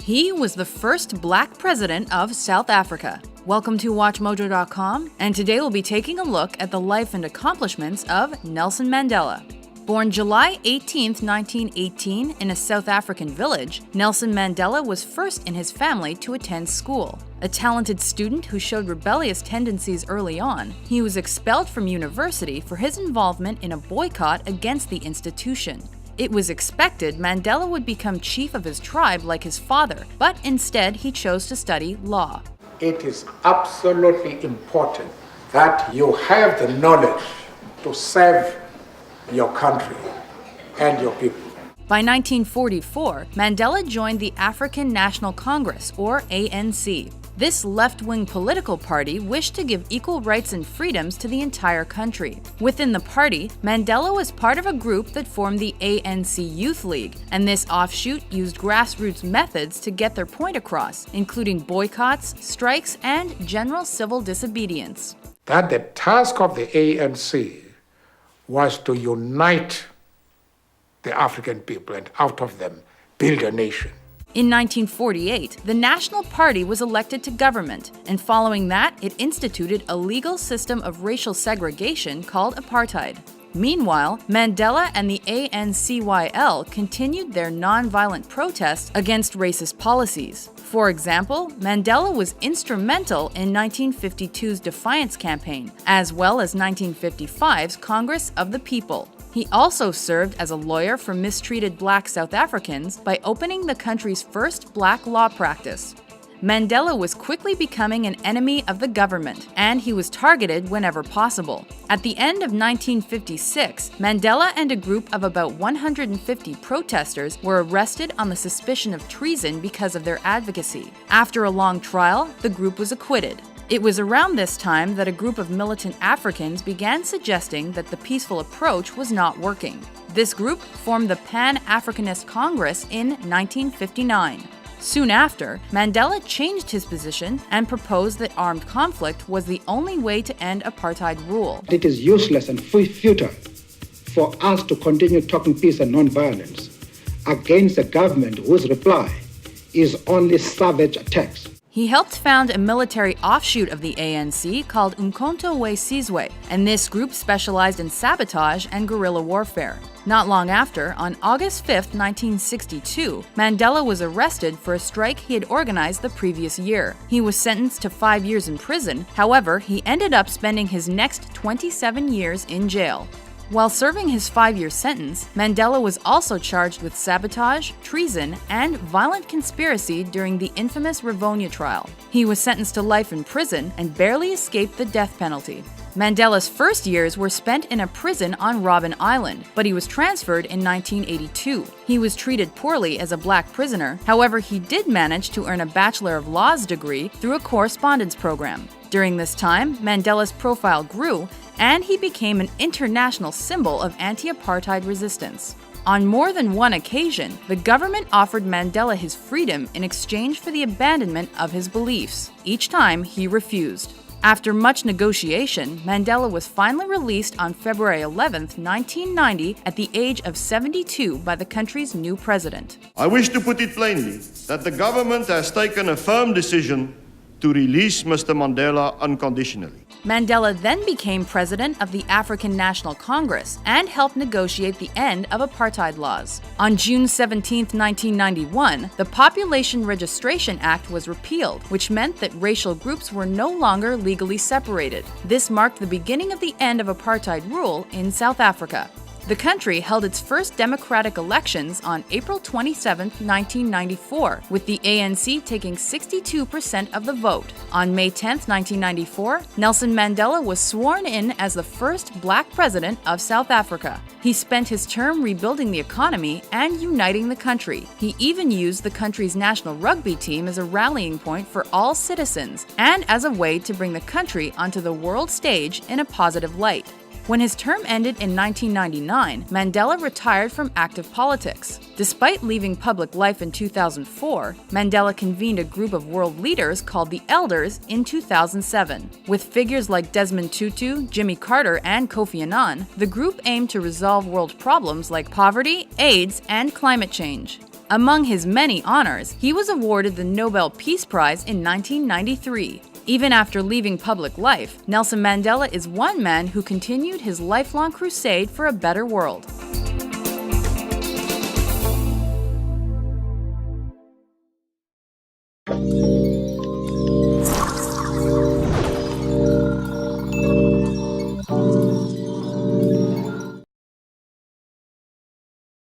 He was the first black president of South Africa. Welcome to WatchMojo.com, and today we'll be taking a look at the life and accomplishments of Nelson Mandela. Born July 18, 1918, in a South African village, Nelson Mandela was first in his family to attend school. A talented student who showed rebellious tendencies early on, he was expelled from university for his involvement in a boycott against the institution. It was expected Mandela would become chief of his tribe like his father, but instead he chose to study law. It is absolutely important that you have the knowledge to serve your country and your people. By 1944, Mandela joined the African National Congress, or ANC. This left-wing political party wished to give equal rights and freedoms to the entire country. Within the party, Mandela was part of a group that formed the ANC Youth League, and this offshoot used grassroots methods to get their point across, including boycotts, strikes, and general civil disobedience. That the task of the ANC was to unite the African people and out of them build a nation. In 1948, the National Party was elected to government, and following that, it instituted a legal system of racial segregation called apartheid. Meanwhile, Mandela and the ANCYL continued their non-violent protests against racist policies. For example, Mandela was instrumental in 1952's Defiance Campaign, as well as 1955's Congress of the People. He also served as a lawyer for mistreated black South Africans by opening the country's first black law practice. Mandela was quickly becoming an enemy of the government, and he was targeted whenever possible. At the end of 1956, Mandela and a group of about 150 protesters were arrested on the suspicion of treason because of their advocacy. After a long trial, the group was acquitted. It was around this time that a group of militant Africans began suggesting that the peaceful approach was not working. This group formed the Pan-Africanist Congress in 1959. Soon after, Mandela changed his position and proposed that armed conflict was the only way to end apartheid rule. It is useless and futile for us to continue talking peace and non-violence against a government whose reply is only savage attacks. He helped found a military offshoot of the ANC called Umkhonto we Sizwe, and this group specialized in sabotage and guerrilla warfare. Not long after, on August 5, 1962, Mandela was arrested for a strike he had organized the previous year. He was sentenced to 5 years in prison, however, he ended up spending his next 27 years in jail. While serving his 5-year sentence, Mandela was also charged with sabotage, treason, and violent conspiracy during the infamous Rivonia trial. He was sentenced to life in prison and barely escaped the death penalty. Mandela's first years were spent in a prison on Robben Island, but he was transferred in 1982. He was treated poorly as a black prisoner, however, he did manage to earn a Bachelor of Laws degree through a correspondence program. During this time, Mandela's profile grew, and he became an international symbol of anti-apartheid resistance. On more than one occasion, the government offered Mandela his freedom in exchange for the abandonment of his beliefs. Each time, he refused. After much negotiation, Mandela was finally released on February 11, 1990, at the age of 72 by the country's new president. I wish to put it plainly that the government has taken a firm decision to release Mr. Mandela unconditionally. Mandela then became president of the African National Congress and helped negotiate the end of apartheid laws. On June 17, 1991, the Population Registration Act was repealed, which meant that racial groups were no longer legally separated. This marked the beginning of the end of apartheid rule in South Africa. The country held its first democratic elections on April 27, 1994, with the ANC taking 62% of the vote. On May 10, 1994, Nelson Mandela was sworn in as the first black president of South Africa. He spent his term rebuilding the economy and uniting the country. He even used the country's national rugby team as a rallying point for all citizens and as a way to bring the country onto the world stage in a positive light. When his term ended in 1999, Mandela retired from active politics. Despite leaving public life in 2004, Mandela convened a group of world leaders called the Elders in 2007. With figures like Desmond Tutu, Jimmy Carter, and Kofi Annan, the group aimed to resolve world problems like poverty, AIDS, and climate change. Among his many honors, he was awarded the Nobel Peace Prize in 1993. Even after leaving public life, Nelson Mandela is one man who continued his lifelong crusade for a better world.